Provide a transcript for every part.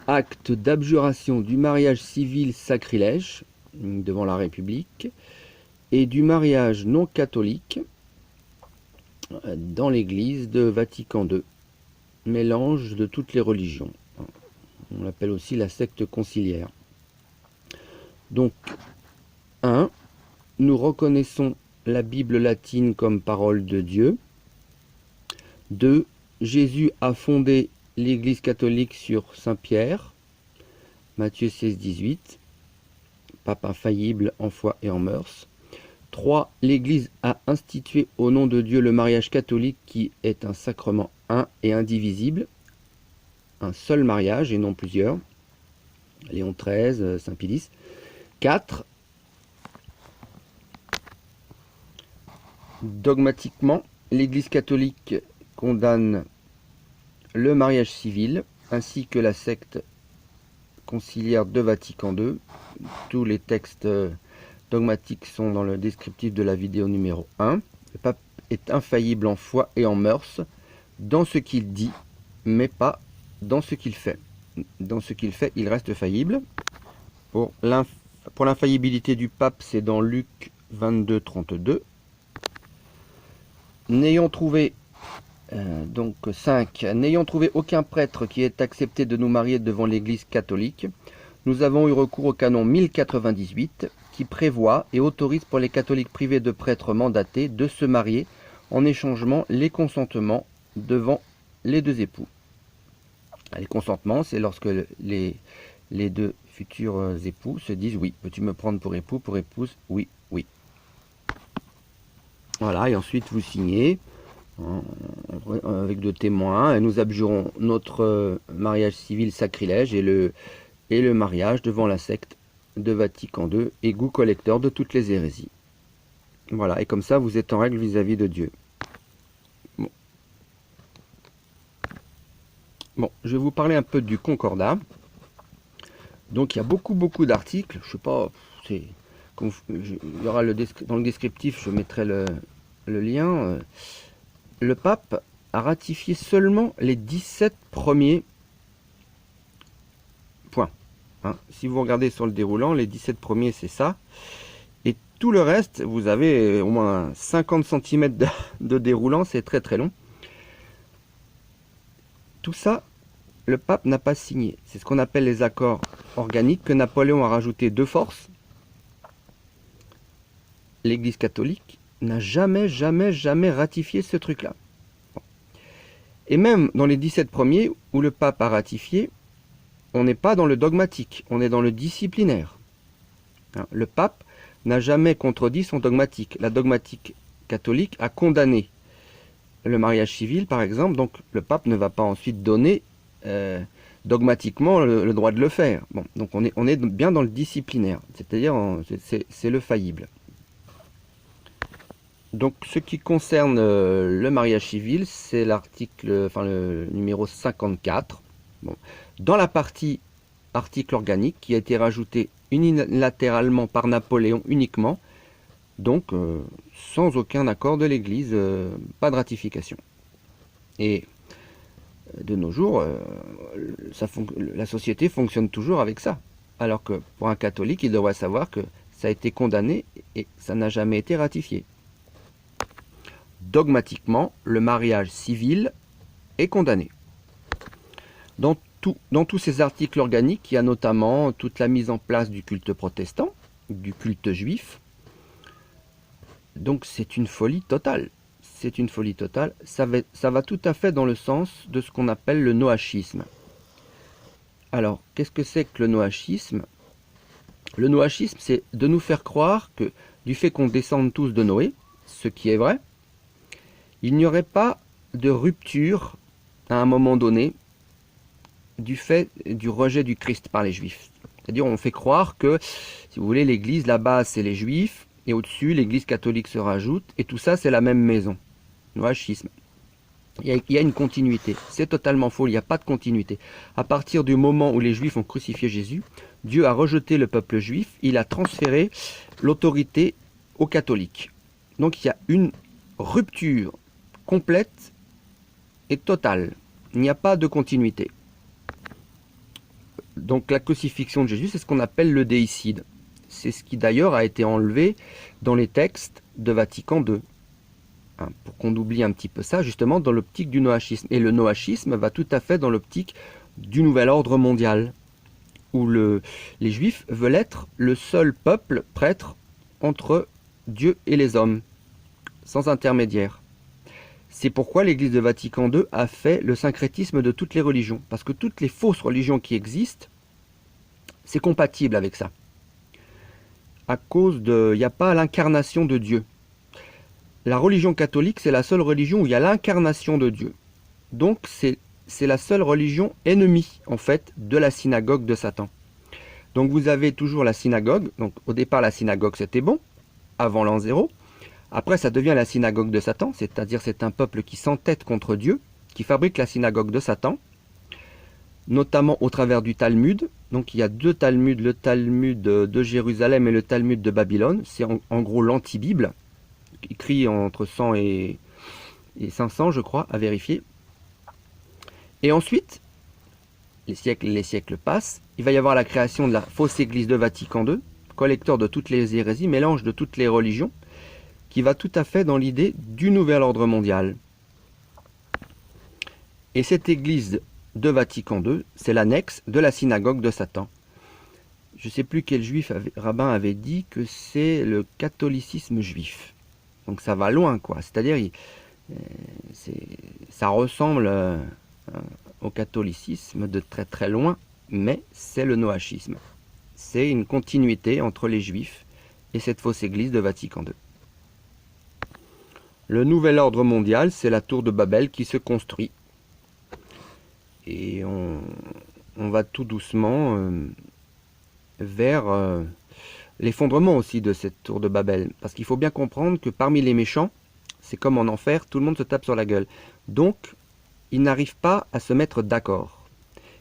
acte d'abjuration du mariage civil sacrilège devant la République et du mariage non catholique dans l'Église de Vatican II, mélange de toutes les religions. On l'appelle aussi la secte conciliaire. Donc, 1. Nous reconnaissons la Bible latine comme parole de Dieu. 2. Jésus a fondé l'Église catholique sur Saint Pierre, Matthieu 16, 18, pape infaillible en foi et en mœurs. 3. L'Église a institué au nom de Dieu le mariage catholique qui est un sacrement un et indivisible, un seul mariage et non plusieurs. Léon XIII, Saint Pie X. 4. Dogmatiquement, l'Église catholique condamne le mariage civil ainsi que la secte conciliaire de Vatican II. Tous les textes dogmatiques sont dans le descriptif de la vidéo numéro 1. Le pape est infaillible en foi et en mœurs, dans ce qu'il dit, mais pas dans ce qu'il fait. Dans ce qu'il fait, il reste faillible. Pour l'infaillibilité du pape, c'est dans Luc 22, 32. N'ayant trouvé, donc 5, n'ayant trouvé aucun prêtre qui ait accepté de nous marier devant l'Église catholique, nous avons eu recours au canon 1098 qui prévoit et autorise pour les catholiques privés de prêtres mandatés de se marier en échangeant les consentements devant les deux époux. Les consentements, c'est lorsque les deux futurs époux se disent « Oui, peux-tu me prendre pour époux, pour épouse ?» « Oui, oui. » Voilà, et ensuite vous signez avec deux témoins et nous abjurons notre mariage civil sacrilège et le mariage devant la secte de Vatican II, égout collecteur de toutes les hérésies. Voilà, et comme ça vous êtes en règle vis-à-vis de Dieu. Bon, je vais vous parler un peu du concordat. Donc il y a beaucoup d'articles, je sais pas, il y aura dans le descriptif, je mettrai le lien. Le pape a ratifié seulement les 17 premiers points. Hein. Si vous regardez sur le déroulant, les 17 premiers c'est ça. Et tout le reste, vous avez au moins 50 cm de déroulant, c'est très long. Tout ça, le pape n'a pas signé. C'est ce qu'on appelle les accords organiques que Napoléon a rajouté de force. L'Église catholique n'a jamais ratifié ce truc-là. Bon. Et même dans les 17 premiers, où le pape a ratifié, on n'est pas dans le dogmatique, on est dans le disciplinaire. Hein, le pape n'a jamais contredit son dogmatique. La dogmatique catholique a condamné le mariage civil, par exemple, donc le pape ne va pas ensuite donner dogmatiquement le droit de le faire. Bon, donc on est bien dans le disciplinaire, c'est-à-dire c'est le faillible. Donc ce qui concerne le mariage civil, c'est le numéro 54. Bon. Dans la partie article organique qui a été rajouté unilatéralement par Napoléon uniquement, donc sans aucun accord de l'Église, pas de ratification. Et de nos jours, la société fonctionne toujours avec ça. Alors que pour un catholique, il devrait savoir que ça a été condamné et ça n'a jamais été ratifié. Dogmatiquement, le mariage civil est condamné. Dans tous ces articles organiques, il y a notamment toute la mise en place du culte protestant, du culte juif. Donc c'est une folie totale. C'est une folie totale. Ça va tout à fait dans le sens de ce qu'on appelle le noachisme. Alors, qu'est-ce que c'est que le noachisme? Le noachisme, c'est de nous faire croire que du fait qu'on descende tous de Noé, ce qui est vrai, il n'y aurait pas de rupture à un moment donné du fait du rejet du Christ par les Juifs. C'est-à-dire on fait croire que, si vous voulez, l'Église, la base, c'est les Juifs, et au-dessus, l'Église catholique se rajoute, et tout ça, c'est la même maison. Noachisme. Il y a une continuité. C'est totalement faux, il n'y a pas de continuité. À partir du moment où les Juifs ont crucifié Jésus, Dieu a rejeté le peuple juif, il a transféré l'autorité aux catholiques. Donc il y a une rupture complète et totale. Il n'y a pas de continuité. Donc la crucifixion de Jésus, c'est ce qu'on appelle le déicide. C'est ce qui d'ailleurs a été enlevé dans les textes de Vatican II. Hein, pour qu'on oublie un petit peu ça, justement dans l'optique du noachisme. Et le noachisme va tout à fait dans l'optique du nouvel ordre mondial, où les Juifs veulent être le seul peuple prêtre entre Dieu et les hommes, sans intermédiaire. C'est pourquoi l'Église de Vatican II a fait le syncrétisme de toutes les religions, parce que toutes les fausses religions qui existent, c'est compatible avec ça. À cause de... Il n'y a pas l'incarnation de Dieu. La religion catholique, c'est la seule religion où il y a l'incarnation de Dieu. Donc c'est la seule religion ennemie, en fait, de la synagogue de Satan. Donc vous avez toujours la synagogue. Donc au départ, la synagogue, c'était bon, avant l'an 0. Après, ça devient la synagogue de Satan, c'est-à-dire c'est un peuple qui s'entête contre Dieu, qui fabrique la synagogue de Satan, notamment au travers du Talmud. Donc il y a deux Talmuds, le Talmud de Jérusalem et le Talmud de Babylone. C'est en gros l'anti-Bible, écrit entre 100 et 500, je crois, à vérifier. Et ensuite, les siècles passent, il va y avoir la création de la fausse église de Vatican II, collecteur de toutes les hérésies, mélange de toutes les religions, qui va tout à fait dans l'idée du nouvel ordre mondial. Et cette église de Vatican II, c'est l'annexe de la synagogue de Satan. Je ne sais plus quel rabbin avait dit que c'est le catholicisme juif. Donc ça va loin, quoi. C'est-à-dire, ça ressemble au catholicisme de très très loin, mais c'est le noachisme. C'est une continuité entre les juifs et cette fausse église de Vatican II. Le nouvel ordre mondial, c'est la tour de Babel qui se construit. Et on va tout doucement vers l'effondrement aussi de cette tour de Babel. Parce qu'il faut bien comprendre que parmi les méchants, c'est comme en enfer, tout le monde se tape sur la gueule. Donc, ils n'arrivent pas à se mettre d'accord.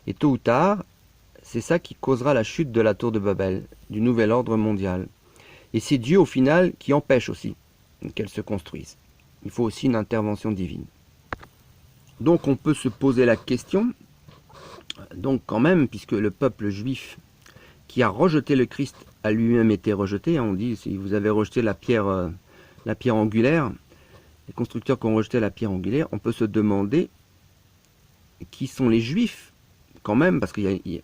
Et tôt ou tard, c'est ça qui causera la chute de la tour de Babel, du nouvel ordre mondial. Et c'est Dieu au final qui empêche aussi qu'elle se construise. Il faut aussi une intervention divine. Donc on peut se poser la question, donc quand même, puisque le peuple juif qui a rejeté le Christ a lui-même été rejeté, on dit, si vous avez rejeté la pierre angulaire, les constructeurs qui ont rejeté la pierre angulaire, on peut se demander qui sont les juifs, quand même, parce qui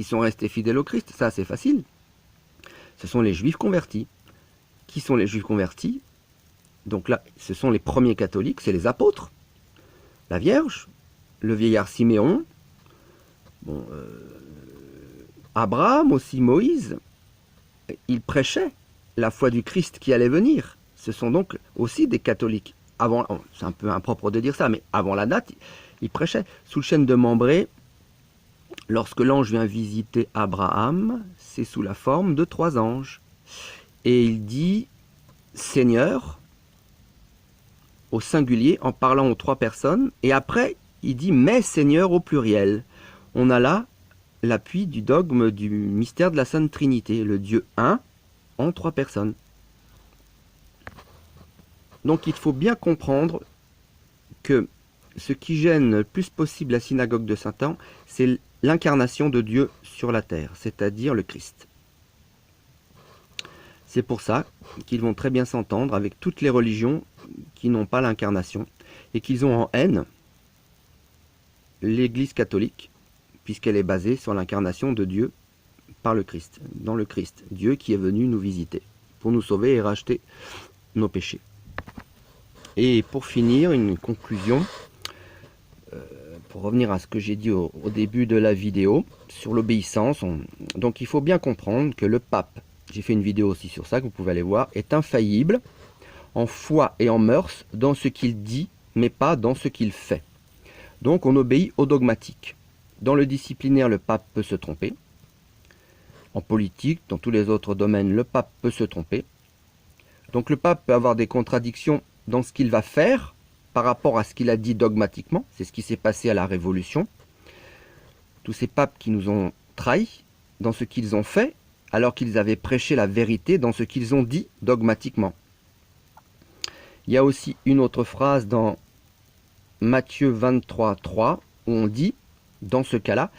sont restés fidèles au Christ. Ça c'est facile. Ce sont les juifs convertis. Qui sont les juifs convertis? Donc là, ce sont les premiers catholiques, c'est les apôtres, la Vierge, le vieillard Siméon, Abraham aussi, Moïse. Ils prêchaient la foi du Christ qui allait venir. Ce sont donc aussi des catholiques. C'est un peu impropre de dire ça, mais avant la date, ils prêchaient. Sous le chêne de Mambré, lorsque l'ange vient visiter Abraham, c'est sous la forme de 3 anges. Et il dit « Seigneur » au singulier en parlant aux 3 personnes. Et après, il dit « Mais Seigneur » au pluriel. On a là l'appui du dogme du mystère de la Sainte Trinité, le Dieu un en 3 personnes. Donc il faut bien comprendre que ce qui gêne le plus possible la synagogue de Satan, c'est l'incarnation de Dieu sur la terre, c'est-à-dire le Christ. C'est pour ça qu'ils vont très bien s'entendre avec toutes les religions qui n'ont pas l'incarnation et qu'ils ont en haine l'Église catholique, puisqu'elle est basée sur l'incarnation de Dieu par le Christ, dans le Christ, Dieu qui est venu nous visiter pour nous sauver et racheter nos péchés. Et pour finir, une conclusion, pour revenir à ce que j'ai dit au début de la vidéo, sur l'obéissance. Donc il faut bien comprendre que le pape, j'ai fait une vidéo aussi sur ça que vous pouvez aller voir, est infaillible en foi et en mœurs dans ce qu'il dit, mais pas dans ce qu'il fait. Donc on obéit au dogmatique. Dans le disciplinaire, le pape peut se tromper. En politique, dans tous les autres domaines, le pape peut se tromper. Donc le pape peut avoir des contradictions dans ce qu'il va faire par rapport à ce qu'il a dit dogmatiquement. C'est ce qui s'est passé à la Révolution. Tous ces papes qui nous ont trahis dans ce qu'ils ont fait, alors qu'ils avaient prêché la vérité dans ce qu'ils ont dit dogmatiquement. Il y a aussi une autre phrase dans Matthieu 23, 3, où on dit, dans ce cas-là,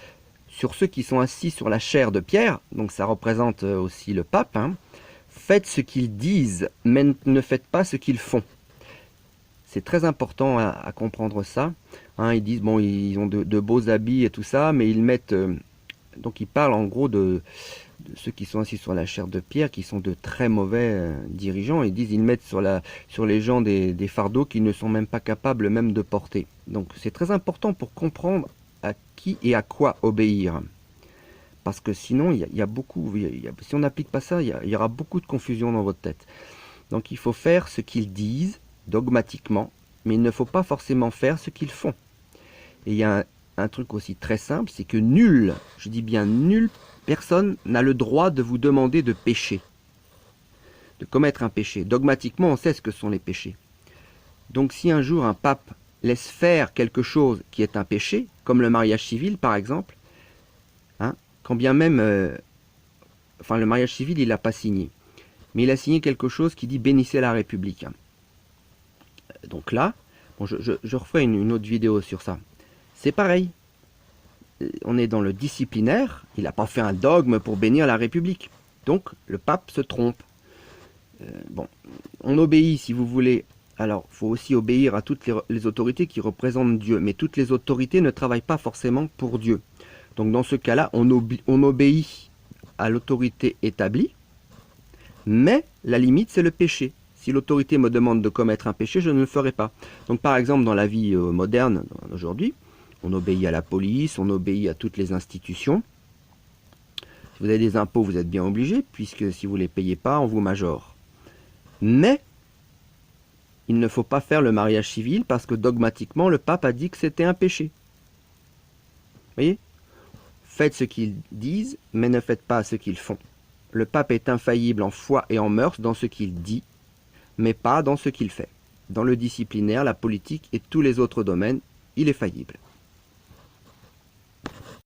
sur ceux qui sont assis sur la chaire de pierre, donc ça représente aussi le pape, hein. Faites ce qu'ils disent, mais ne faites pas ce qu'ils font. C'est très important à comprendre ça. Hein, ils disent, bon, ils ont de beaux habits et tout ça, mais ils mettent... donc ils parlent en gros de ceux qui sont assis sur la chaire de pierre, qui sont de très mauvais dirigeants. Ils disent, ils mettent sur les gens des fardeaux qu'ils ne sont même pas capables même de porter. Donc c'est très important pour comprendre à qui et à quoi obéir. Parce que sinon, il y a beaucoup, si on n'applique pas ça, il y aura beaucoup de confusion dans votre tête. Donc il faut faire ce qu'ils disent, dogmatiquement, mais il ne faut pas forcément faire ce qu'ils font. Et il y a un truc aussi très simple, c'est que nul, je dis bien nul, personne n'a le droit de vous demander de pécher, de commettre un péché. Dogmatiquement, on sait ce que sont les péchés. Donc si un jour un pape laisse faire quelque chose qui est un péché, comme le mariage civil par exemple, hein, quand bien même, le mariage civil il n'a pas signé, mais il a signé quelque chose qui dit bénissez la République. Donc là, bon, je referai une autre vidéo sur ça. C'est pareil. On est dans le disciplinaire. Il n'a pas fait un dogme pour bénir la République. Donc, le pape se trompe. Bon, on obéit, si vous voulez. Alors, il faut aussi obéir à toutes les autorités qui représentent Dieu. Mais toutes les autorités ne travaillent pas forcément pour Dieu. Donc, dans ce cas-là, on obéit à l'autorité établie. Mais la limite, c'est le péché. Si l'autorité me demande de commettre un péché, je ne le ferai pas. Donc par exemple, dans la vie moderne, aujourd'hui, on obéit à la police, on obéit à toutes les institutions. Si vous avez des impôts, vous êtes bien obligé, puisque si vous ne les payez pas, on vous majore. Mais, il ne faut pas faire le mariage civil, parce que dogmatiquement, le pape a dit que c'était un péché. Vous voyez? Faites ce qu'ils disent, mais ne faites pas ce qu'ils font. Le pape est infaillible en foi et en mœurs dans ce qu'il dit, mais pas dans ce qu'il fait. Dans le disciplinaire, la politique et tous les autres domaines, il est faillible.